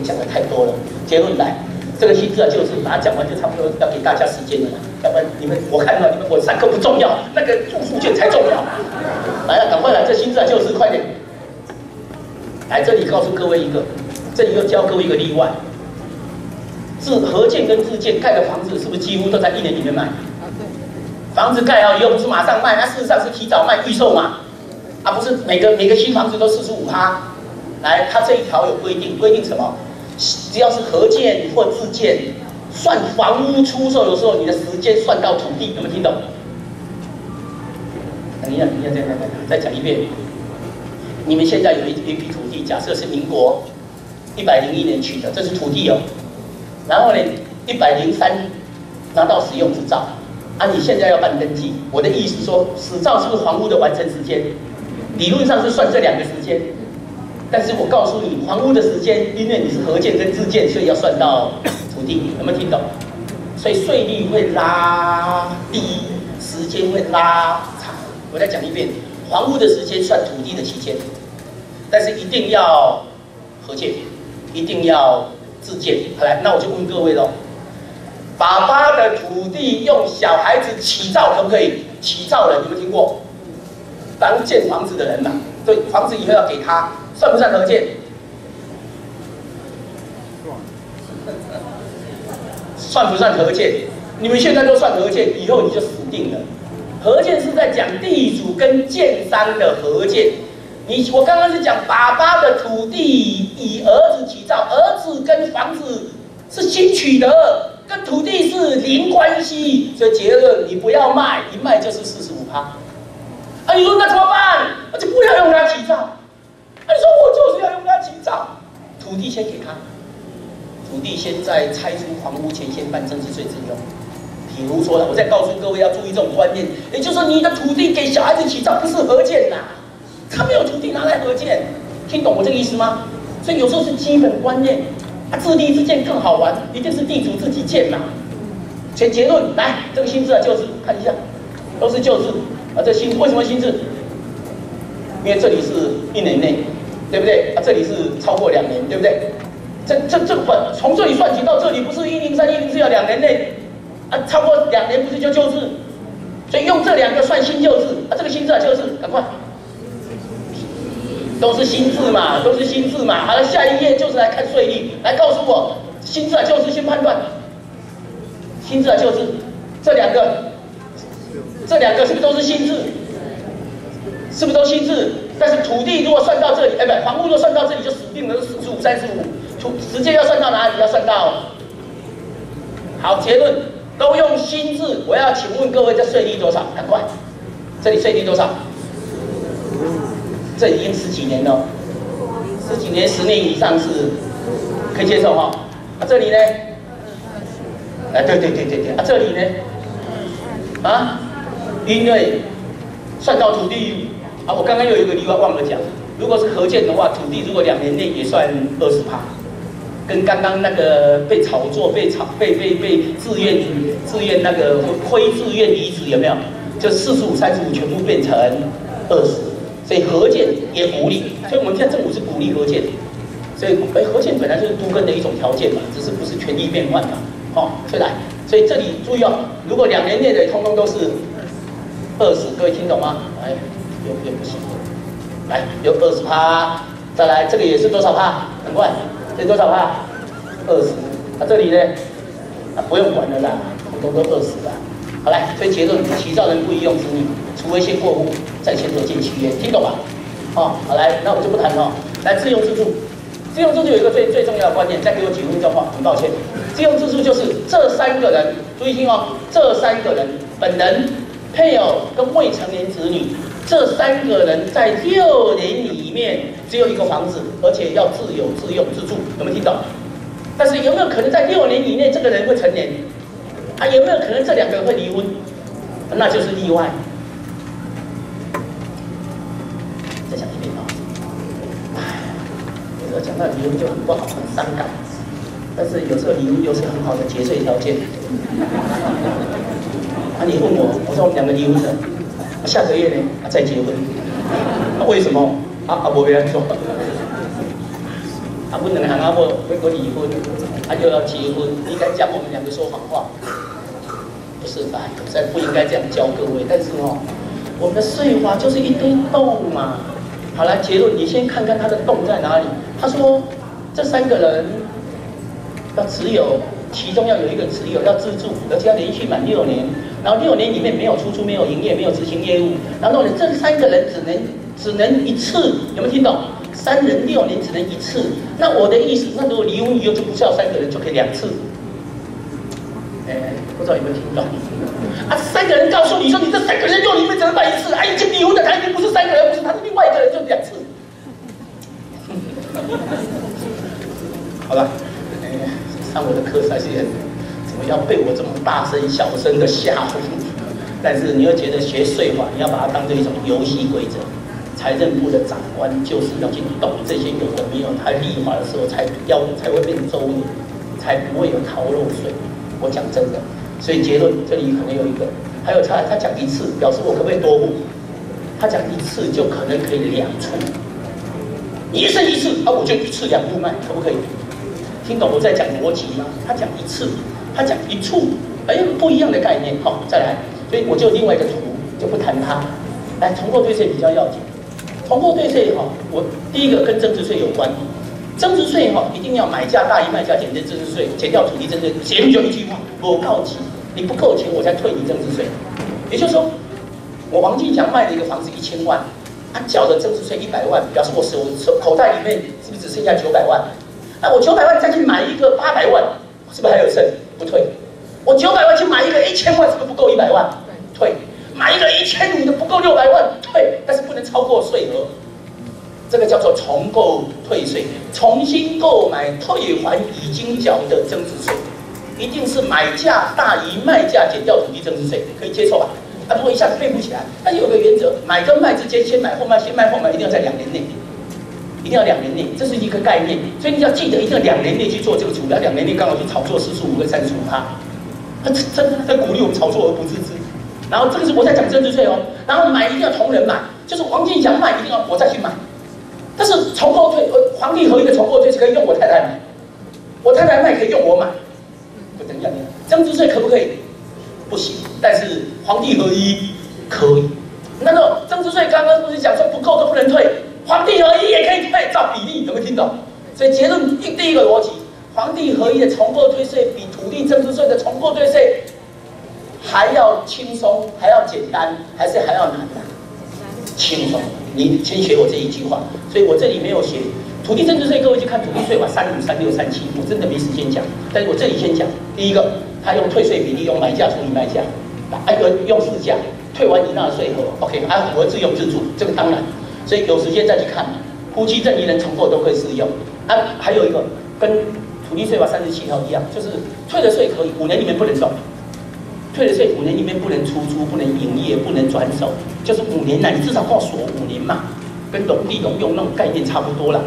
经讲的太多了。结论来，这个新制啊就是把它讲完就差不多要给大家时间了，要不然我看到你们我上课不重要，那个住宿券才重要。来了，赶快来，这新制啊就是快点。来这里告诉各位一个，这里又教各位一个例外。合建跟自建盖的房子是不是几乎都在1年里面卖？房子盖好以后不是马上卖，那事实上是提早卖预售嘛，啊不是每个新房子都45%。来，它这一条有规定什么？只要是合建或自建，算房屋出售的时候，你的时间算到土地，有没有听懂？等一下，再讲一遍。你们现在有一批土地，假设是民国101年取的，这是土地哦。然后呢，103拿到使用执照，啊，你现在要办登记。我的意思说，执照是不是房屋的完成时间？理论上是算这2个时间。但是我告诉你，房屋的时间，因为你是合建跟自建，所以要算到土地，有没有听懂？所以税率会拉低，时间会拉长。我再讲一遍，房屋的时间算土地的期间，但是一定要合建，一定要自建。好来，那我就问各位喽，爸爸的土地用小孩子起造可不可以？起造人有没有听过？当建房子的人嘛，对，房子以后要给他。算不算合建？算不算合建？你们现在都算合建，以后你就死定了。合建是在讲地主跟建商的合建。我刚刚是讲爸爸的土地以儿子起造，儿子跟房子是新取得，跟土地是零关系。所以结论，你不要卖，一卖就是45%。啊，你说那怎么办？那就不要用它起造。你说我就是要用它起造，土地先给他，土地先在拆除房屋前先办增值税自用。比如说，我再告诉各位要注意这种观念，也就是说你的土地给小孩子起造不是合建呐，他没有土地拿来合建，听懂我这个意思吗？所以有时候是基本观念，啊，自立自建更好玩，一定是地主自己建嘛。所以结论来，这个新制啊旧制看一下，都是旧制啊，这新为什么新制？因为这里是1年内。对不对？啊，这里是超过2年，对不对？从这里算起到这里，不是103、104要2年内，啊，超过2年不是就旧制？所以用这2个算新旧制，啊，这个新制啊旧制，赶快，都是新制嘛，都是新制嘛。好了，下一页就是来看税率，来告诉我新制啊旧制，先判断新制啊旧制，这两个是不是都是新制？是不是都新制？但是土地如果算到这里，不，房屋如果算到这里就死定了，是45、35。时间要算到哪里？要算到好，结论都用新制。我要请问各位，这税率多少？赶快，这里税率多少？这已经10几年了，10几年、10年以上是可以接受哈。啊，这里呢？啊，对，啊，这里呢？啊，因为算到土地。啊，我刚刚有一个例外忘了讲，如果是合建的话，土地如果2年内也算20%，跟刚刚那个被炒作、被自愿那个非自愿离职有没有？就45、35全部变成20，所以合建也鼓励，所以我们现在政府是鼓励合建，所以合建本来就是都更的一种条件嘛，只是不是权利变换嘛，所以这里注意哦，如果2年内的通通都是20，各位听懂吗？哎。又不行，来有20%，再来这个也是多少趴？很快，这多少趴？20。啊，这里呢？啊，不用管了啦，统统都20啦。好来，所以结论：起造人不宜用子女，除非先过户，再签合建契约，听懂吧？好来，那我就不谈了。来，自用自住，自用自住有一个最重要的观念，再给我几分钟话，很抱歉。自用自住就是这3个人，注意听哦，这3个人，本人、配偶跟未成年子女。这3个人在6年里面只有一个房子，而且要自有自用自住，有没有听懂？但是有没有可能在6年以内这个人会成年？啊，有没有可能这2个人会离婚？那就是例外。再讲一遍啊！哎，有时候讲到离婚就很不好，很伤感。但是有时候离婚又是很好的节税条件。啊，你问我说我们2个离婚了。下个月呢，再结婚，为什么？我别说。啊，我两行啊，我离婚，啊又要结婚，你敢讲我们两个说谎话？不是吧？不应该这样教各位。但是哦，我们的税法就是一堆洞嘛。好了，结论，你先看看他的洞在哪里。他说，这3个人要持有，其中要有一个持有要自住，而且要连续满6年，然后6年里面没有出租、没有营业、没有执行业务，然后呢，这3个人只能一次，有没有听懂？3人6年只能一次。那我的意思，那如果离婚以后就不需要3个人，就可以2次。不知道有没有听懂？啊，3个人告诉你说，你这3个人6年里面只能办1次，啊，已经离婚的他已经不是3个人，不是他是另外1个人就2次。好了，上我的课才是怎么样被我这么大声小声的吓唬？但是你又觉得学税法，你要把它当做一种游戏规则。财政部的长官就是要去懂这些有的没有，他立法的时候才会变周延，才不会有逃漏税。我讲真的，所以结论这里可能有一个，还有他讲1次，表示我可不可以多户？他讲1次就可能可以2处，你一生1次，啊，我就1次2户卖，可不可以？听懂我在讲逻辑吗？他讲1次，他讲1处，不一样的概念。好，再来，所以我就另外一个图就不谈它。来，重购退税比较要紧。重购退税我第一个跟增值税有关。增值税一定要买价大于卖价减增值税，减掉土地增值税，结论就一句话：我告急，你不够钱我才退你增值税。也就是说，我王进祥卖了一个房子1000万，他缴的增值税100万，表示我手口袋里面是不是只剩下900万？那我900万再去买一个800万，是不是还有剩？不退。我900万去买一个1000万，是不是不够100万？退。买一个1500的不够600万，退，但是不能超过税额。这个叫做重购退税，重新购买退还已经缴的增值税，一定是买价大于卖价减掉土地增值税，可以接受吧？啊，如果一下子背不起来，但是有个原则，买跟卖之间先买后卖，先卖后买，一定要在2年内，一定要2年内，这是一个概念。所以你要记得，一定要2年内去做这个处理，要2年内刚好去炒作45%跟35%，他真的在鼓励我们炒作而不自知。然后这个是我在讲增值税哦，然后买一定要同人买，就是王进祥卖一定要我再去买。但是重购退，皇帝合一的重购退是可以用我太太买，我太太卖可以用我买，不等一下，增值税可不可以？不行，但是皇帝合一可以。那个增值税刚刚不是讲说不够都不能退，皇帝合一也可以退，照比例，有没有听懂？所以结论第一个逻辑，皇帝合一的重购退税比土地增值税的重购退税还要轻松，还要简单，还是还要难的？轻松。你先学我这一句话，所以我这里没有写土地增值税，各位去看土地税法35、36、37，我真的没时间讲。但是我这里先讲，第一个，他用退税比例，用买价除以卖价，用市价，退完你纳的税后 ，OK， 我自用自住，这个当然。所以有时间再去看，夫妻任意人重购都可以适用。还有一个跟土地税法37条一样，就是退的税可以5年里面不能动。退了税5年里面不能出租、不能营业、不能转手，就是5年内你至少给我锁5年嘛，跟农地农用那种概念差不多啦。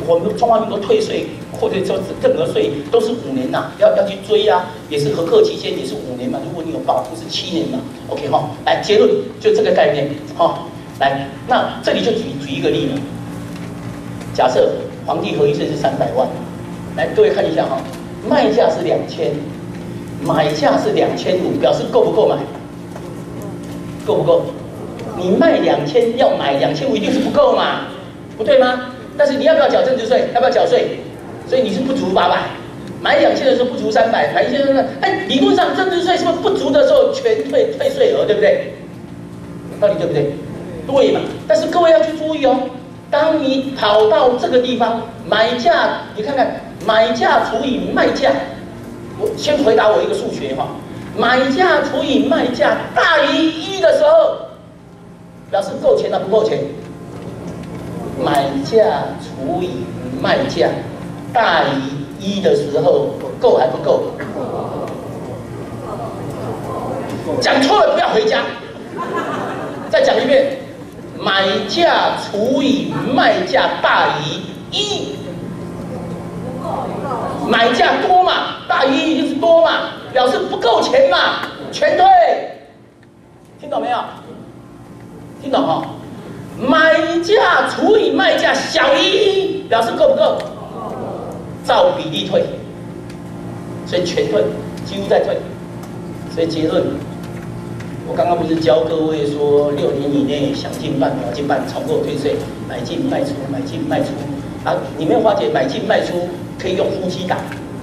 我们中华民国退税或者说任何税都是5年呐，要去追啊，也是合课期间也是5年嘛。如果你有报复是7年嘛 ，OK 哈。来结论就这个概念哈。来，那这里就举一个例子，假设皇帝合一税是300万，来各位看一下哈，卖价是2000。买价是2500，表示够不够买？够不够？你卖2000，要买2500，一定是不够嘛，不对吗？但是你要不要缴增值税？要不要缴税？所以你是不足800，买2000的时候不足300，买1000的，理论上增值税是不是不足的时候全退税额，对不对？到底对不对？对嘛？但是各位要去注意哦，当你跑到这个地方，买价，你看看买价除以卖价。我先回答我一个数学哈，买价除以卖价大于1的时候，表示够钱了不够钱？买价除以卖价大于1的时候，够还不够？讲错了不要回家，再讲一遍，买价除以卖价大于1。买价多嘛，大于1就是多嘛，表示不够钱嘛，全退。听懂没有？听懂哈？买价除以卖价小于1，表示够不够？照比例退，所以全退，几乎在退。所以结论，我刚刚不是教各位说6年以内想尽办法尽办，重购退税，买进卖出，买进卖出啊！你没有发觉买进卖出可以用夫妻档，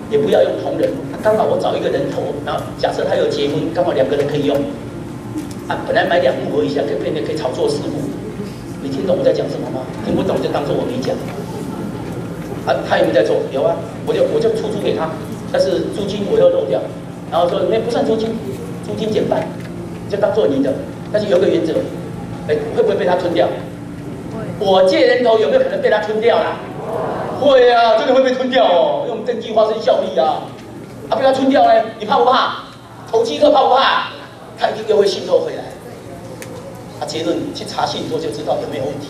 也不要用同人。刚好我找一个人头，然后假设他有结婚，刚好2个人可以用。啊，本来买2户而已，现在变得可以炒作4户。你听懂我在讲什么吗？听不懂就当做我没讲。啊，他有没有在做？有啊，我就出租给他，但是租金我要漏掉，然后说那不算租金，租金减半，就当做你的。但是有个原则，哎，会不会被他吞掉？我借人头有没有可能被他吞掉啦？会啊，真的会被吞掉哦，因为我们登记发生效力啊。啊，被他吞掉呢，你怕不怕？投机客怕不怕？他一定又会信托回来。啊，结论去查信托就知道有没有问题。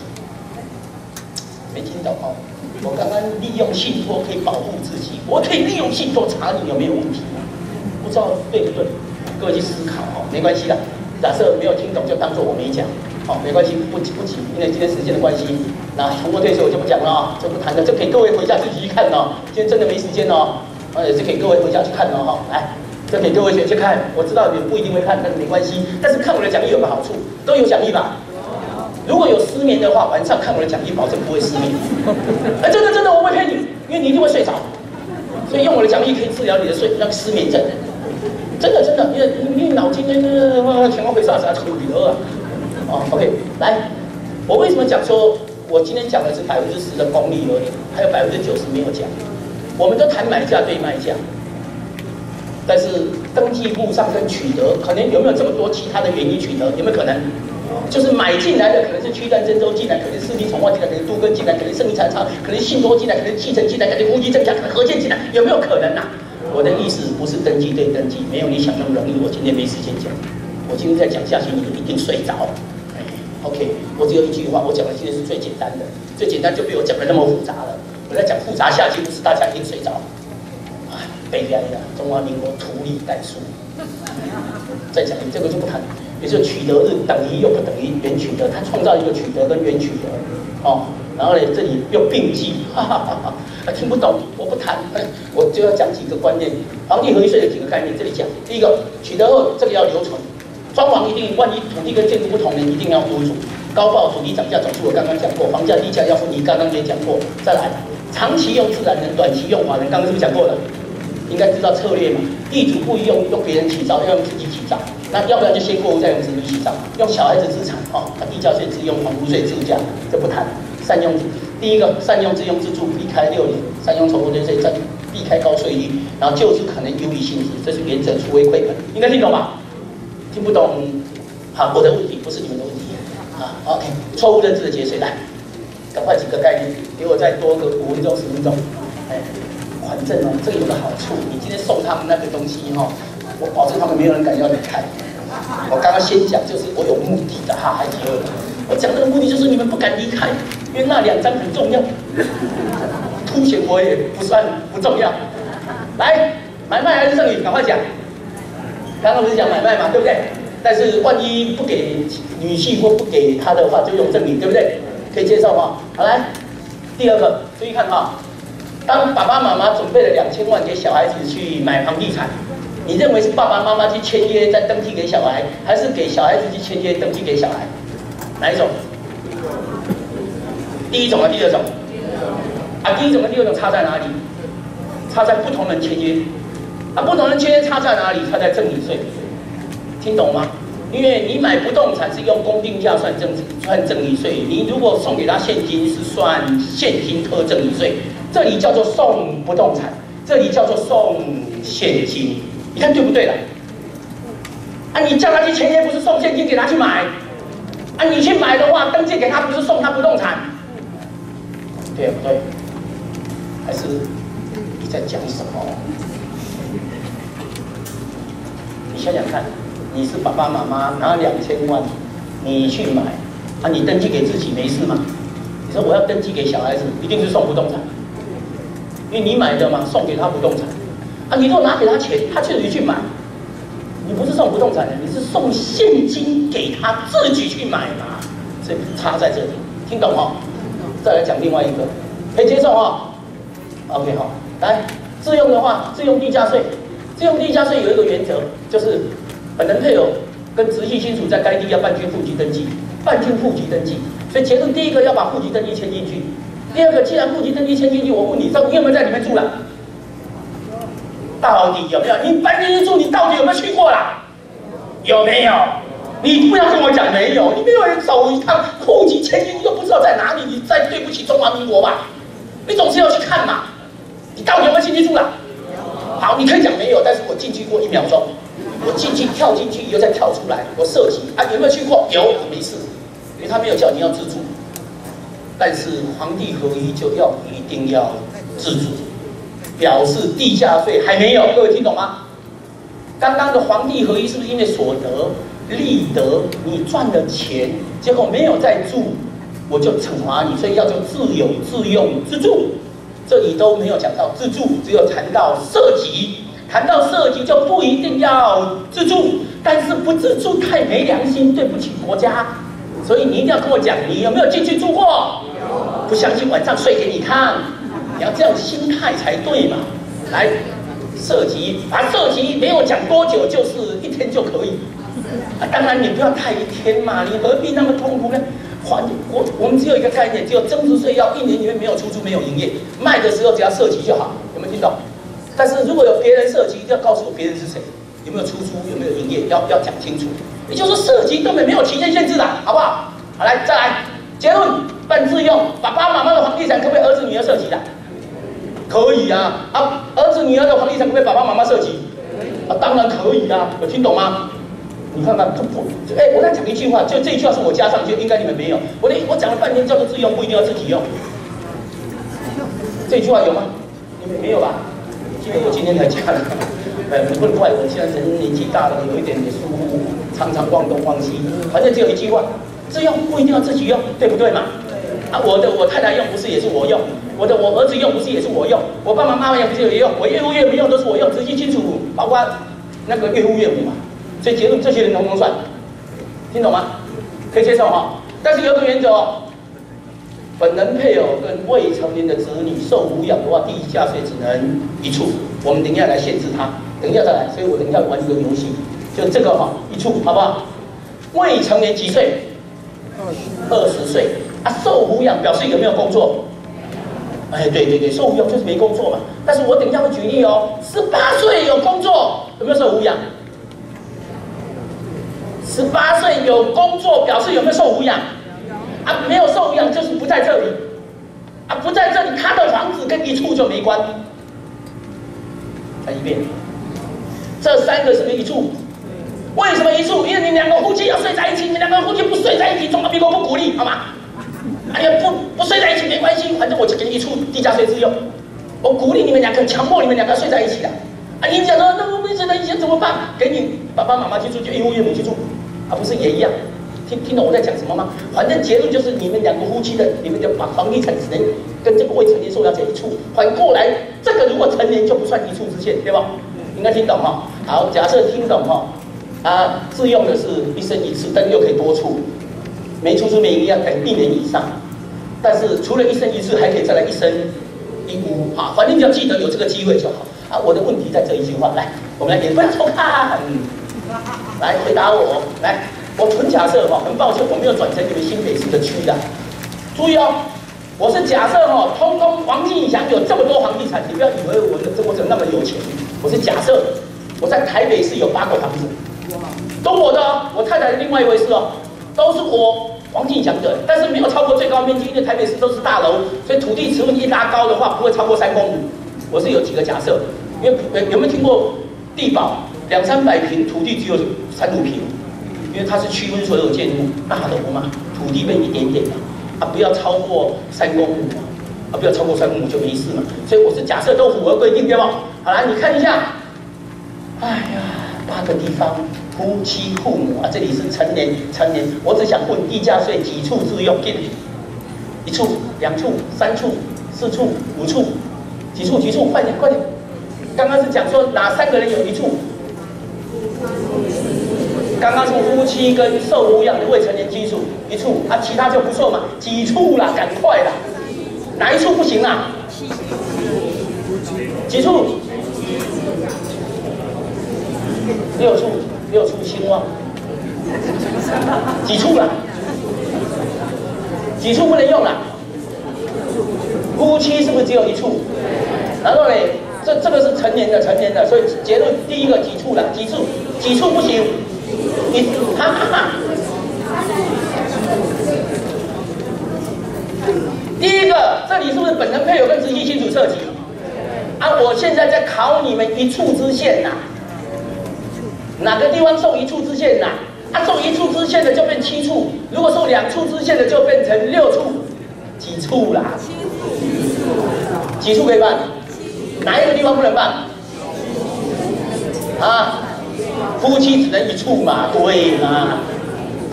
没听懂哦？我刚刚利用信托可以保护自己，我可以利用信托查你有没有问题，不知道对不对？各位去思考哦，没关系的。假设没有听懂就当做我没讲，哦，没关系，不急，因为今天时间的关系，那重购退税我就不讲了哦，就不谈了，就给各位回家自己去看哦。今天真的没时间哦，也是给各位回家去看哦，来，这给各位去看。我知道你们不一定会看，但是没关系。但是看我的讲义有个好处，都有讲义吧？如果有失眠的话，晚上看我的讲义，保证不会失眠。哎，真的，我不会骗你，因为你一定会睡着。所以用我的讲义可以治疗你的那个失眠症。真的，因为你脑筋全部会啥处理了啊。哦 ，OK， 来，我为什么讲说，我今天讲的是10%的功力而已，还有90%没有讲。我们都谈买价对卖价，但是登记簿上跟取得，可能有没有这么多其他的原因取得？有没有可能？就是买进来的可能是区段征收进来，可能是私立重划进来，可能都更进来，可能生意产厂，可能信托进来，可能继承进来，可能夫妻增加，可能合建进来，有没有可能啊？我的意思不是登记对登记，没有你想那么容易。我今天没时间讲，我今天再讲下去你一定睡着。OK， 我只有一句话，我讲的今天是最简单的，最简单就被我讲的那么复杂了。我在讲复杂下去，不是大家一定睡着。哎，悲哀呀！中华民国图利代书。再讲这个就不谈。也就是取得日等于又不等于原取得，他创造一个取得跟原取得，哦，然后呢这里又并记，听不懂，我不谈，我就要讲几个观念，房地合一税的几个概念，这里讲。第一个，取得后这个要留存，装潢一定万一土地跟建筑不同的，一定要屋主高报土地涨价总数我刚刚讲过，房价地价要分离，刚刚也讲过。再来，长期用自然人，短期用法人，刚刚是不是讲过了？应该知道策略嘛，地主不用别人起造，要用自己起造。那要不然就先过户再用子女起账，用小孩子资产哦，地价税自用，房屋税自价，这不谈。善用，第一个善用自用自住，避开6年；善用重购退税，再避开高税率，然后就是可能优异性质，这是原则，除非亏本。应该听懂吧？听不懂，好，我的问题不是你们的问题啊。OK， 错误认知的节税，来，赶快几个概念，给我再多个5分钟10分钟。哎，反正哦，这个有个好处，你今天送他们那个东西哦。我保证他们没有人敢要你看。我刚刚先讲，就是我有目的的哈，还第二个，我讲这个目的就是你们不敢离开，因为那2张很重要，凸显我也不重要。来，买卖还是赠与，赶快讲。刚刚不是讲买卖嘛，对不对？但是万一不给女婿或不给他的话，就用赠与，对不对？可以接受吗？好，来，第二个，注意看哈，当爸爸妈妈准备了2000万给小孩子去买房地产。你认为是爸爸妈妈去签约再登记给小孩，还是给小孩子去签约登记给小孩？哪一种？第一种啊，第二种？啊，第一种跟第二种差在哪里？差在不同人签约。啊，不同人签约差在哪里？差在赠与税。听懂吗？因为你买不动产是用公定价算赠与税，你如果送给他现金是算现金特赠与税，这里叫做送不动产，这里叫做送现金。你看对不对了？啊，你叫他去签约，不是送现金给他去买，啊，你去买的话，登记给他不是送他不动产，对不对？还是你在讲什么？你想想看，你是爸爸妈妈拿2000万，你去买，啊，你登记给自己没事吗？你说我要登记给小孩子，一定是送不动产，因为你买的嘛，送给他不动产。啊，你如果拿给他钱，他自己去买，你不是送不动产的，你是送现金给他自己去买嘛，所以差在这里，听懂哦？再来讲另外一个，可以接受哦 ？OK 好。来，自用的话，自用地价税，自用地价税有一个原则，就是本人配偶跟直系亲属在该地要办竣户籍登记，办竣户籍登记。所以结论，第一个要把户籍登记迁进去，第二个，既然户籍登记迁进去，我问你，你有没有在里面住了？到底有没有？你搬进去住，你到底有没有去过啦？有没有？你不要跟我讲没有，你没有人走一趟户籍迁进去又不知道在哪里，你再对不起中华民国吧？你总是要去看嘛。你到底有没有进去住了？好，你可以讲没有，但是我进去过1秒钟，我进去跳进去又再跳出来，我涉及啊，有没有去过？有，没事，因为他没有叫你要自住，但是皇帝合一就要一定要自住，表示地价税还没有，各位听懂吗？刚刚的皇帝合一是不是因为所得、利得，你赚了钱，结果没有再住，我就惩罚你，所以要做自有、自用、自住。这里都没有讲到自住，只有谈到涉及。谈到涉及就不一定要自住，但是不自住太没良心，对不起国家。所以你一定要跟我讲，你有没有进去住过？不相信晚上睡给你看，你要这样心态才对嘛。来，涉及，涉及没有讲多久，就是1天就可以。当然你不要太1天嘛，你何必那么痛苦呢？我们只有一个概念，只有增值税要1年里面没有出租、没有营业，卖的时候只要涉及就好，有没有听懂？但是如果有别人涉及，一定要告诉我别人是谁，有没有出租，有没有营业，要讲清楚。也就是说，涉及根本没有期限限制的，好不好？好，来再来，结论办自用，爸爸妈妈的房地产可不可以儿子女儿涉及的？可以啊，儿子女儿的房地产可不可以爸爸妈妈涉及？当然可以啊，有听懂吗？你看看，我再讲一句话，就这一句话是我加上去，应该你们没有。我讲了半天叫做自用，不一定要自己用。这句话有吗？你们没有吧？因为我今天才加的。你不能怪我，现在人年纪大了，有一点疏忽，常常忘东忘西。反正只有一句话，自用不一定要自己用，对不对嘛？我太太用不是也是我用，我儿子用不是也是我用，我爸爸妈妈用不是也用，我岳父岳母用都是我用，直系亲属包括那个岳父岳母嘛。所以结论，这些人通通算，听懂吗？可以接受哈。但是有个原则哦，本人配偶跟未成年的子女受抚养的话，地价税只能一处。我们等一下来限制它，等一下再来。所以我等一下玩一个游戏，就这个哈，一处好不好？未成年几岁？20岁啊，受抚养表示有没有工作？哎，对，受抚养就是没工作嘛。但是我等一下会举例哦，18岁有工作，有没有受抚养？18岁有工作，表示有没有受抚养？没有受抚养就是不在这里。不在这里，他的房子跟一处就没关。再一遍，这3个是不是一处？为什么一处？因为你2个夫妻要睡在一起，你2个夫妻不睡在一起，中华民国不鼓励，好吗？不睡在一起没关系，反正我就给你一处地价税自用。我鼓励你们2个，强迫你们2个睡在一起的。你讲说那我们睡在一起怎么办？给你爸爸妈妈去住，就岳父岳母去住。不是也一样？听懂我在讲什么吗？反正结论就是你们2个夫妻的，你们就把房地产只能跟这个未成年受养者一处。反过来，这个如果成年就不算一处之限，对吧？应该听懂哈。好，假设听懂哈。自用的是1生1次，但又可以多处，没出租没营业要等1年以上。但是除了1生1次，还可以再来1生1屋。好，反正你要记得有这个机会就好。我的问题在这一句话，来，我们来演，不要偷看。来回答我，来，我纯假设哈，很抱歉我没有转成你们新北市的区的，注意哦，我是假设哈，通通王进祥有这么多房地产，你不要以为我怎么那么有钱，我是假设我在台北市有8个房子，都我的哦，我太太的另外一位是哦，都是我王进祥的，但是没有超过最高面积，因为台北市都是大楼，所以土地持分一拉高的话，不会超过3公亩。我是有几个假设，因为有没有听过地保200-300坪土地只有3-5坪，因为它是区分所有建筑大楼嘛，土地面一点点嘛，不要超过3公亩，不要超过3公亩就没事嘛。所以我是假设都符合规定，对吧？好啦，你看一下，哎呀，8个地方，夫妻父母这里是成年，我只想问地价税几处自用？1处、2处、3处、4处、5处，几处？快点！刚刚是讲说哪3个人有1处？刚刚是夫妻跟受抚养的未成年亲属1处，其他就不错嘛，几处啦，赶快啦，哪1处不行啦？几处？6处兴旺，几处啦？几处不能用啦？夫妻是不是只有1处？然后呢，这个是成年的，所以结论第一个几处啦？几处不行？哈哈哈。第一个，这里是不是本人配偶跟直系亲属涉及？啊，我现在在考你们1处之限呐、哪个地方受1处之限呐、受1处之限的就变7处，如果受2处之限的就变成6处，几处啦？几处可以办？哪一个地方不能办？啊，夫妻只能1处嘛，对嘛？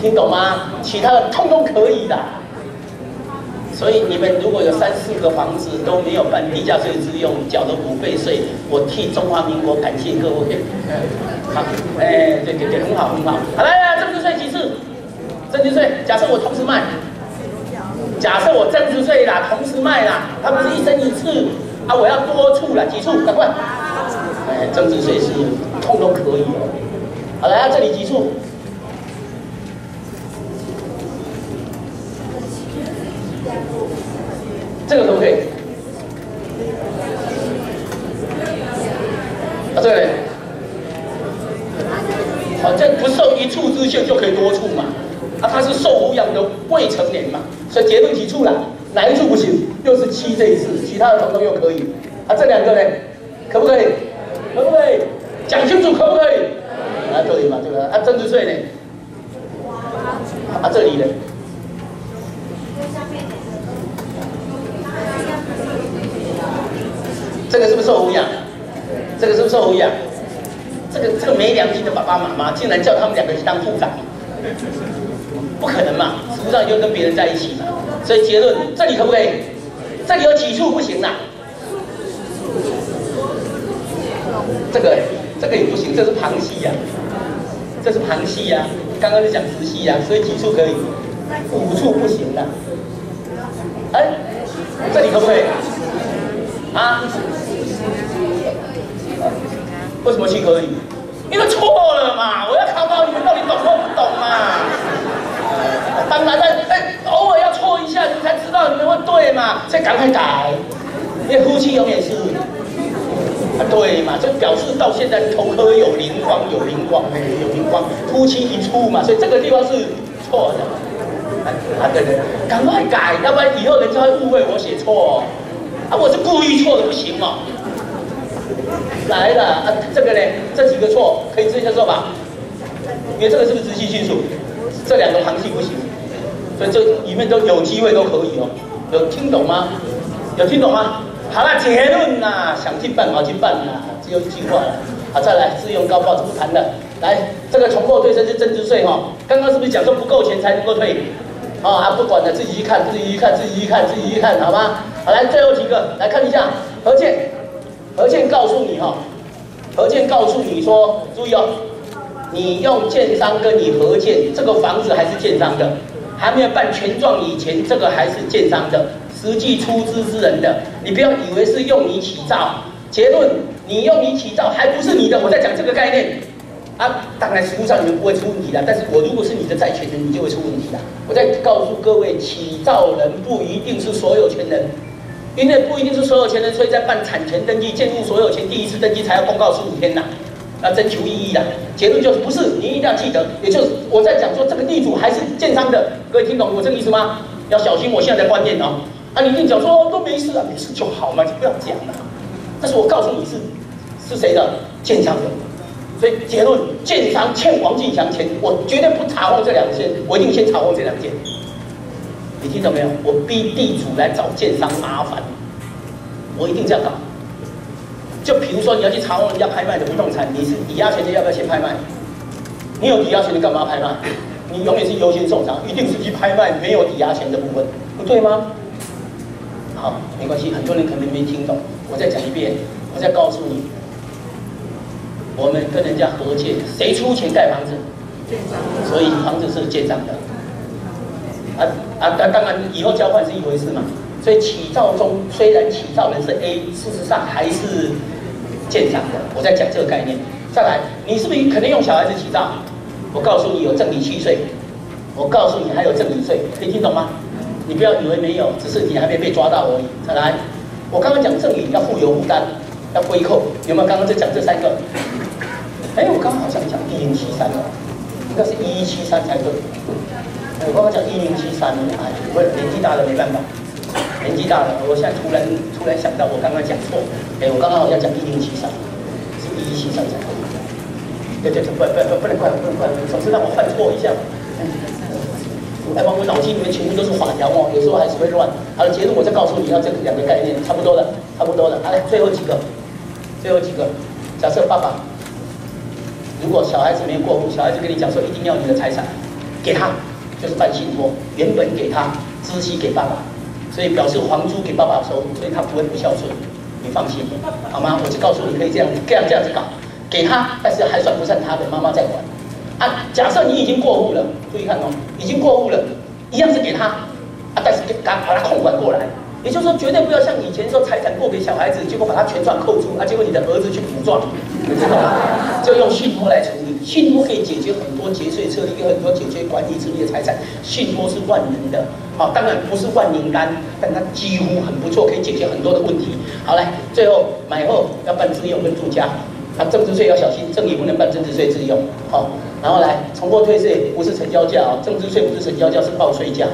听懂吗？其他的通通可以的。所以你们如果有3、4个房子都没有办地价税自用，缴了5倍税，我替中华民国感谢各位。好，对，很好。好来，增值税几次？增值税，假设我同时卖，假设我增值税啦，同时卖啦，它不是1生1次啊，我要多处啦，几处？赶快！增值税是通通可以哦。好来，这里几处？这个可不可以？啊，这个呢？反正不受1处之限就可以多处嘛。啊，他是受抚养的未成年嘛，所以结论几处啦？哪1处不行？又是7这一次，其他的统统又可以。啊，这2个呢？可不可以？可不可以？讲清楚可不可以？啊，可以嘛，对吧？啊，增值税呢？啊，这里呢？这个是不是受抚养？这个是不是受抚养？这个没良心的爸爸妈妈，竟然叫他们2个去当部长，不可能嘛！实际上就跟别人在一起嘛。所以结论，这里可不可以？这里有几处不行啦？这个也不行，这是旁系呀，这是旁系呀。刚刚是讲直系呀，所以几处可以？5处不行的。哎，这里可不可以？啊？为什么7可以？因为错了嘛！我要考考你们到底懂或不懂嘛？当然了，偶尔要错一下，你才知道你们会对嘛，所以赶快改。因为夫妻永远是对嘛，就表示到现在头壳有灵光，有灵光，夫妻1处嘛，所以这个地方是错的。对，赶快改，要不然以后人家会误会我写错。啊，我是故意错的，不行哦。来了啊，这个呢，这几个错可以直接接受吧？因为这个是不是直系亲属？这2个旁系不行，所以这里面都有机会都可以哦。有听懂吗？有听懂吗？好了，结论呐，想尽办法去办呐，只有1句话了。好，再来自用高报怎么谈的？来，这个重购退征是增值税哈。刚刚是不是讲说不够钱才能够退？不管了，自己去看，好吗？好，来最后几个来看一下合建。合建告诉你合建告诉你说，注意哦，你用建商跟你合建，这个房子还是建商的，还没有办权状以前，这个还是建商的，实际出资之人的，你不要以为是用你起造。结论，你用你起造还不是你的，我在讲这个概念。啊，当然实务上你们不会出问题啦，但是我如果是你的债权人，你就会出问题啦。我在告诉各位，起造人不一定是所有权人。因为不一定是所有权人，所以在办产权登记、建物所有权第1次登记才要公告15天呐，要征求异议的。结论就是不是，你一定要记得，也就是我在讲说这个地主还是建商的，各位听懂我这个意思吗？要小心我现在的观念哦。啊，你一定讲说都没事啊，没事就好嘛，就不要讲了。但是我告诉你是谁的？建商的。所以结论，建商欠王进祥钱，我绝对不查封这2件，我一定先查封这2件。你听懂没有？我逼地主来找建商麻烦，我一定这样搞。就比如说你要去查封人家拍卖的不动产，你是抵押权的，要不要先拍卖？你有抵押权的干嘛拍卖？你永远是优先受偿，一定是去拍卖没有抵押权的部分，不对吗？好，没关系，很多人可能没听懂，我再讲一遍，我再告诉你，我们跟人家合建，谁出钱盖房子？建商。所以房子是建商的。当然以后交换是一回事嘛，所以起造中虽然起造人是 A， 事实上还是见长的。我在讲这个概念。再来，你是不是可能用小孩子起造？我告诉你有正理7岁，我告诉你还有正理岁，可以听懂吗？你不要以为没有，只是你还没被抓到而已。再来，我刚刚讲正理要负有负担，要归扣，有没有？刚刚在讲这3个？哎，我刚刚好像讲1073哦，应该是1173才对。我刚刚讲1073，哎，我年纪大了没办法，年纪大了，我现在突然想到我刚刚讲错，哎，我刚刚好像讲1073，是1173才对。对，不能怪我，总是让我犯错一下。哎，我脑筋里面全部都是法条哦，有时候还是会乱。好了，结论我再告诉你，要这2个概念，差不多了。好来，最后几个。假设爸爸，如果小孩子没过户，小孩子跟你讲说一定要你的财产，给他，就是办信托，原本给他，孳息给爸爸，所以表示房租给爸爸收，所以他不会不孝顺，你放心，好吗？我就告诉你可以这样子搞。给他，但是还算不上他的，妈妈在管。啊，假设你已经过户了，注意看哦，已经过户了，一样是给他，啊，但是把他控管过来。也就是说，绝对不要像以前说财产过给小孩子，结果把他全赚扣住，啊，结果你的儿子去补赚，你知道吗？就用信托来处理，信托可以解决很多节税策略，有很多解决管理之类的财产。信托是万能的，好，当然不是万灵丹，但它几乎很不错，可以解决很多的问题。好，来，最后买后要办自用跟住家。增值税要小心，正理不能办增值税自用。好，然后来重拨退税不是成交价哦，增值税不是成交价，是报税价。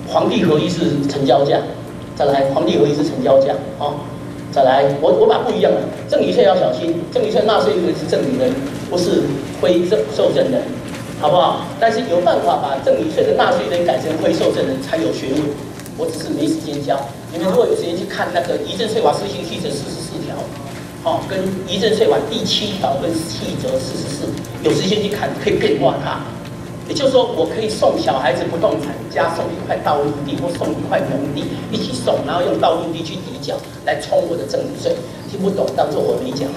皇帝合一是成交价，再来皇帝合一是成交价。好，再来我把不一样的赠与税要小心，赠与税纳税人是赠与人，不是非受赠人，好不好？但是有办法把赠与税的纳税人改成非受赠人才有学问，我只是没时间教。你们如果有时间去看那个遗赠税法施行细则44条。哦，跟遗赠税法第7条跟细则44，有时间去看，可以变化它。也就是说，我可以送小孩子不动产，加送1块道路地或送1块农地一起送，然后用道路地去抵缴来冲我的赠与税。听不懂当做我没讲。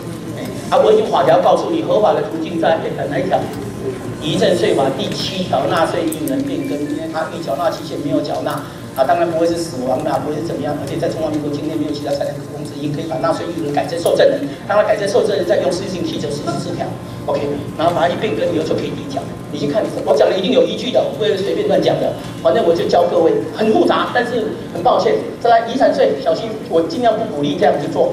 我已经法条告诉你，合法的途径在哪一条？遗赠税法第7条，纳税义务人变更，因为他预缴纳期限没有缴纳。当然不会是死亡啦，不会是怎么样，而且在中华民国境内没有其他财产可供之一，可以把纳税义务人改成受赠人，当他改成受赠人，再用施行细则44条 ，OK， 然后把它一变更以后就可以抵缴。你去看，我讲的一定有依据的，不会随便乱讲的。反正我就教各位，很复杂，但是很抱歉。再来遗产税，小心，我尽量不鼓励这样子做。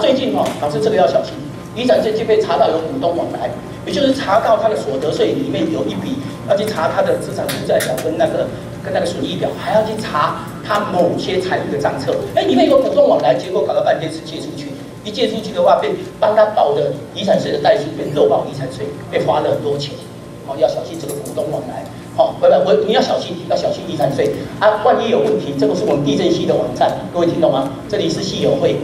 最近老师这个要小心，遗产税就被查到有股东往来，也就是查到他的所得税里面有一笔，要去查他的资产负债表跟那个损益表，还要去查他某些财务的账册。里面有股东往来，结果搞了半天是借出去。一借出去的话，被帮他报的遗产税的代数变漏报遗产税，被花了很多钱。要小心这个股东往来。你要小心遗产税万一有问题，这个是我们地政系的网站，各位听懂吗？这里是系友会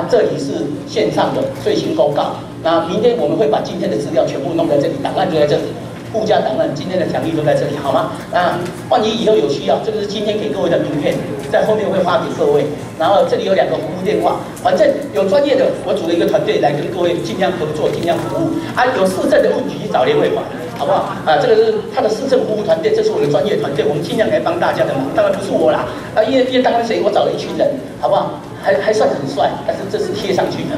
这里是线上的最新公告。那明天我们会把今天的资料全部弄在这里，档案就在这里。附加档案，今天的奖励都在这里，好吗？万一以后有需要，这个是今天给各位的名片，在后面会发给各位。然后这里有2个服务电话，反正有专业的，我组了一个团队来跟各位尽量合作，尽量服务。有市政的问题去找联会馆，好不好？这个是他的市政服务团队，这是我的专业团队，我们尽量来帮大家的忙。当然不是我啦，因为当然谁，我找了一群人，好不好？还算很帅，但是这是贴上去的，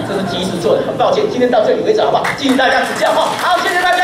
这是及时做的，很抱歉，今天到这里为止，好不好？敬请大家指教哈。好，谢谢大家。